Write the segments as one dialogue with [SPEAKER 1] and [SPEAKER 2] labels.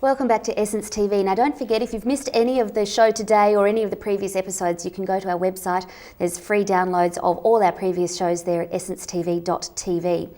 [SPEAKER 1] Welcome back to Essence TV. Now don't forget, if you've missed any of the show today or any of the previous episodes, you can go to our website. There's free downloads of all our previous shows there at essencetv.tv.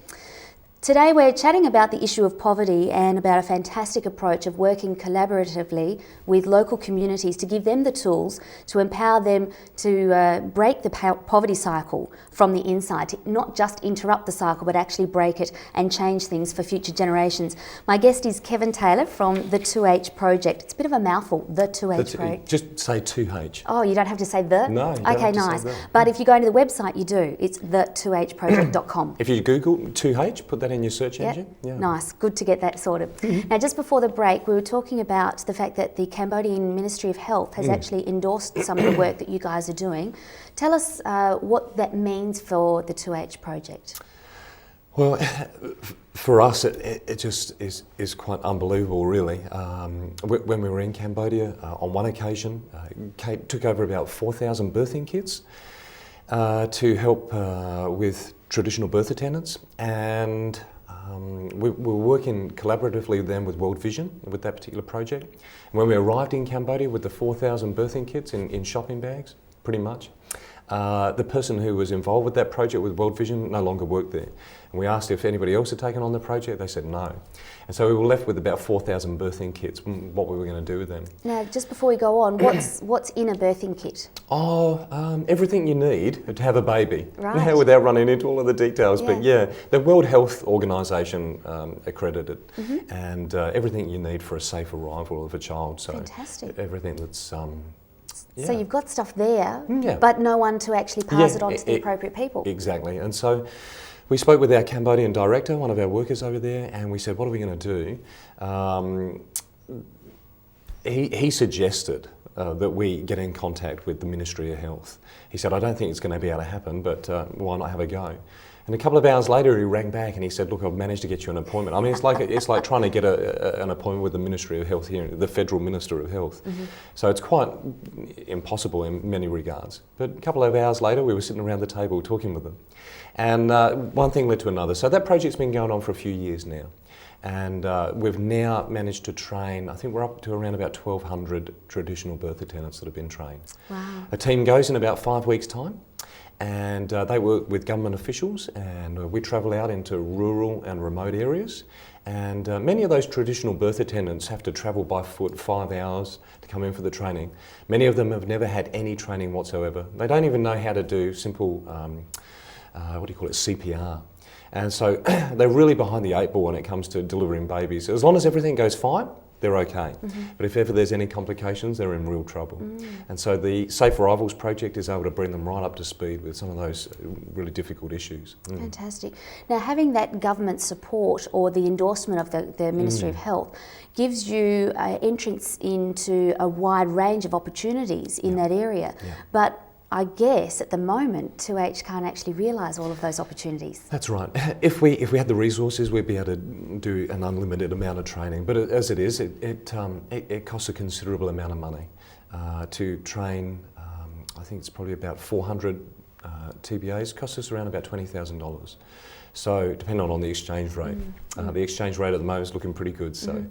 [SPEAKER 1] Today we're chatting about the issue of poverty and about a fantastic approach of working collaboratively with local communities to give them the tools to empower them to break the poverty cycle from the inside, to not just interrupt the cycle but actually break it and change things for future generations. My guest is Kevin Taylor from the 2H Project. It's a bit of a mouthful, the 2H Project.
[SPEAKER 2] Just say 2H.
[SPEAKER 1] Oh, you don't have to say the?
[SPEAKER 2] No, you don't
[SPEAKER 1] okay,
[SPEAKER 2] have to
[SPEAKER 1] nice.
[SPEAKER 2] say the.
[SPEAKER 1] But if you go into the website, you do. It's the2hproject.com.
[SPEAKER 2] If you Google 2H, put that in your search engine.
[SPEAKER 1] Yeah. Nice, good to get that sorted. Now, just before the break, we were talking about the fact that the Cambodian Ministry of Health has actually endorsed some of the work that you guys are doing. Tell us what that means for the 2H project.
[SPEAKER 2] Well, for us, it just is quite unbelievable, really. When we were in Cambodia, on one occasion, Kate took over about 4,000 birthing kits to help with traditional birth attendants, and we were working collaboratively then with World Vision with that particular project. And when we arrived in Cambodia with the 4,000 birthing kits in shopping bags, pretty much, the person who was involved with that project with World Vision no longer worked there. And we asked if anybody else had taken on the project. They said no. And so we were left with about 4,000 birthing kits, what we were going to do with them.
[SPEAKER 1] Now, just before we go on, what's in a birthing kit?
[SPEAKER 2] Everything you need to have a baby.
[SPEAKER 1] Right.
[SPEAKER 2] Without running into all of the details.
[SPEAKER 1] Yeah.
[SPEAKER 2] But yeah, the World Health Organisation accredited, and everything you need for a safe arrival of a child. So
[SPEAKER 1] fantastic.
[SPEAKER 2] Everything that's... Yeah.
[SPEAKER 1] So you've got stuff there, but no one to actually pass it on to the appropriate people. Exactly.
[SPEAKER 2] And so we spoke with our Cambodian director, one of our workers over there, and we said, what are we going to do? He suggested that we get in contact with the Ministry of Health. He said, I don't think it's going to be able to happen, but why not have a go? And a couple of hours later, he rang back and he said, look, I've managed to get you an appointment. I mean, it's like trying to get an appointment with the Ministry of Health here, the Federal Minister of Health. So it's quite impossible in many regards. But a couple of hours later, we were sitting around the table talking with them. And one thing led to another. So that project's been going on for a few years now. And we've now managed to train, I think we're up to around about 1,200 traditional birth attendants that have been trained.
[SPEAKER 1] Wow.
[SPEAKER 2] A team goes in about 5 weeks' time. And they work with government officials, and we travel out into rural and remote areas. And many of those traditional birth attendants have to travel by foot 5 hours to come in for the training. Many of them have never had any training whatsoever. They don't even know how to do simple, CPR. And so they're really behind the 8 ball when it comes to delivering babies. As long as everything goes fine, they're okay. But if ever there's any complications, they're in real trouble. And so the Safe Arrivals project is able to bring them right up to speed with some of those really difficult issues.
[SPEAKER 1] Fantastic. Now, having that government support or the endorsement of the Ministry of Health gives you entrance into a wide range of opportunities in that area. But I guess at the moment 2H can't actually realise all of those opportunities.
[SPEAKER 2] That's right. If we had the resources, we'd be able to do an unlimited amount of training. But as it is, it costs a considerable amount of money to train. I think it's probably about 400 TBAs. Costs us around about $20,000. So depending on the exchange rate, the exchange rate at the moment is looking pretty good. So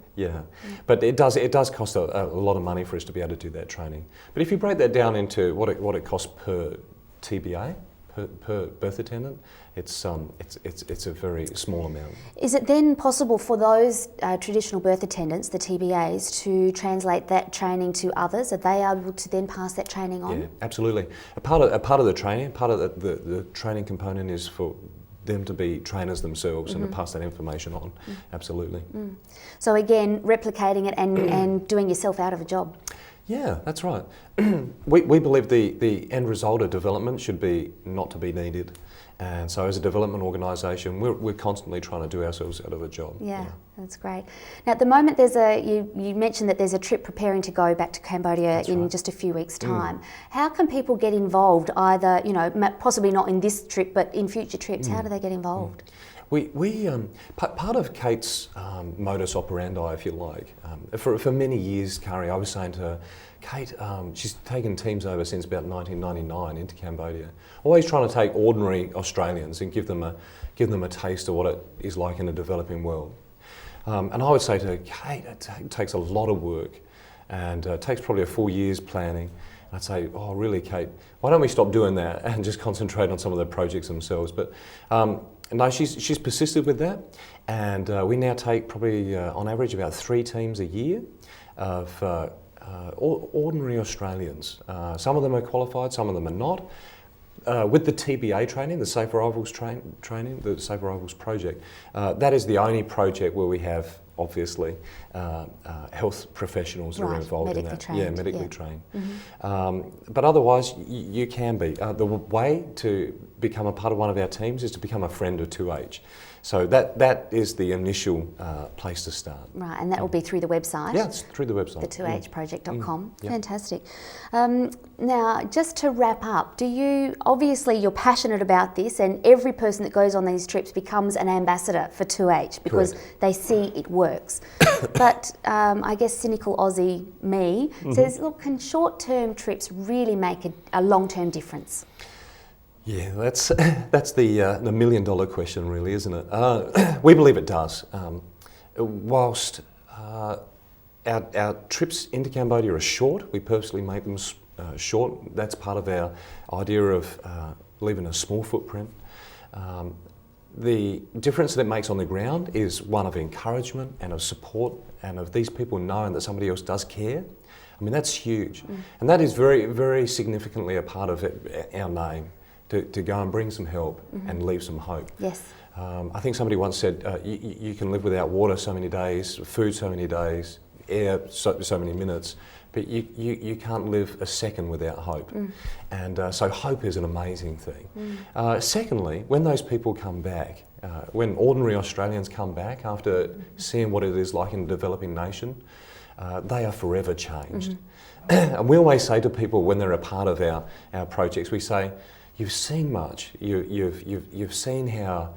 [SPEAKER 2] but it does cost a lot of money for us to be able to do that training. But if you break that down into what it costs per TBA, per birth attendant, it's a very small amount.
[SPEAKER 1] Is it then possible for those traditional birth attendants, the TBAs, to translate that training to others? Are they able to then pass that training on?
[SPEAKER 2] Yeah, absolutely. A part of the training, the training component is for them to be trainers themselves and to pass that information on. Absolutely.
[SPEAKER 1] So again, replicating it and doing yourself out of a job.
[SPEAKER 2] Yeah, that's right. We believe the end result of development should be not to be needed. And so as a development organisation, we're constantly trying to do ourselves out of a job.
[SPEAKER 1] Yeah, that's great. Now at the moment you mentioned that there's a trip preparing to go back to Cambodia in just a few weeks' time. How can people get involved, either, possibly not in this trip, but in future trips? How do they get involved?
[SPEAKER 2] Part of Kate's modus operandi, if you like, for many years, Kari, I was saying to her, Kate, she's taken teams over since about 1999 into Cambodia, always trying to take ordinary Australians and give them a taste of what it is like in a developing world. And I would say to her, Kate, it takes a lot of work, and it takes probably 4 years planning. I'd say, oh, really, Kate, why don't we stop doing that and just concentrate on some of the projects themselves? But no, she's persisted with that, and we now take probably, on average, about 3 teams a year of ordinary Australians. Some of them are qualified, some of them are not. With the TBA training, the Safe Arrivals training, the Safe Arrivals project, that is the only project where we have, obviously, health professionals who are involved in that.
[SPEAKER 1] Trained.
[SPEAKER 2] Yeah, medically trained. But otherwise, you can be. The way to become a part of one of our teams is to become a friend of 2H. So that is the initial place to start.
[SPEAKER 1] Right, and that will be through the website?
[SPEAKER 2] Yeah, it's through the website.
[SPEAKER 1] The 2hproject.com.
[SPEAKER 2] Yeah.
[SPEAKER 1] Fantastic. Now, just to wrap up, obviously you're passionate about this, and every person that goes on these trips becomes an ambassador for 2H because they see it works. But I guess cynical Aussie me says, look, can short-term trips really make a long-term difference?
[SPEAKER 2] Yeah, that's the million-dollar question, really, isn't it? We believe it does. Whilst our trips into Cambodia are short, we purposely make them short. That's part of our idea of leaving a small footprint. The difference that it makes on the ground is one of encouragement and of support, and of these people knowing that somebody else does care. I mean, that's huge. And that is very, very significantly a part of our name. To go and bring some help and leave some hope.
[SPEAKER 1] Yes.
[SPEAKER 2] I think somebody once said, you can live without water so many days, food so many days, air so many minutes, but you can't live a second without hope. And so hope is an amazing thing. Secondly, when those people come back, when ordinary Australians come back after seeing what it is like in a developing nation, they are forever changed. And we always say to people when they're a part of our projects, we say, you've seen much. You've seen how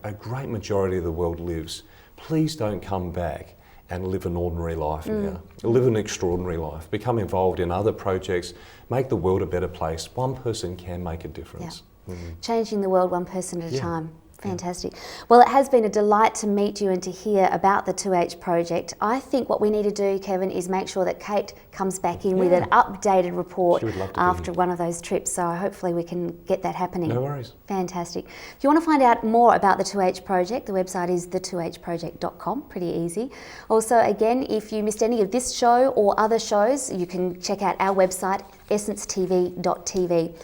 [SPEAKER 2] a great majority of the world lives. Please don't come back and live an ordinary life now. Live an extraordinary life. Become involved in other projects. Make the world a better place. One person can make a difference.
[SPEAKER 1] Yeah. Changing the world one person at a time. Fantastic. Well, it has been a delight to meet you and to hear about the 2H project. I think what we need to do, Kevin, is make sure that Kate comes back in with an updated report after one of those trips. So hopefully we can get that happening.
[SPEAKER 2] No worries.
[SPEAKER 1] Fantastic. If you want to find out more about the 2H project, the website is the2hproject.com. Pretty easy. Also, again, if you missed any of this show or other shows, you can check out our website, essencetv.tv.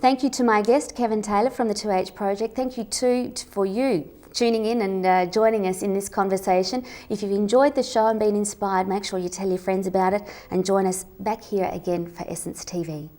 [SPEAKER 1] Thank you to my guest, Kevin Taylor from the 2H Project. Thank you too for you tuning in and joining us in this conversation. If you've enjoyed the show and been inspired, make sure you tell your friends about it and join us back here again for Essence TV.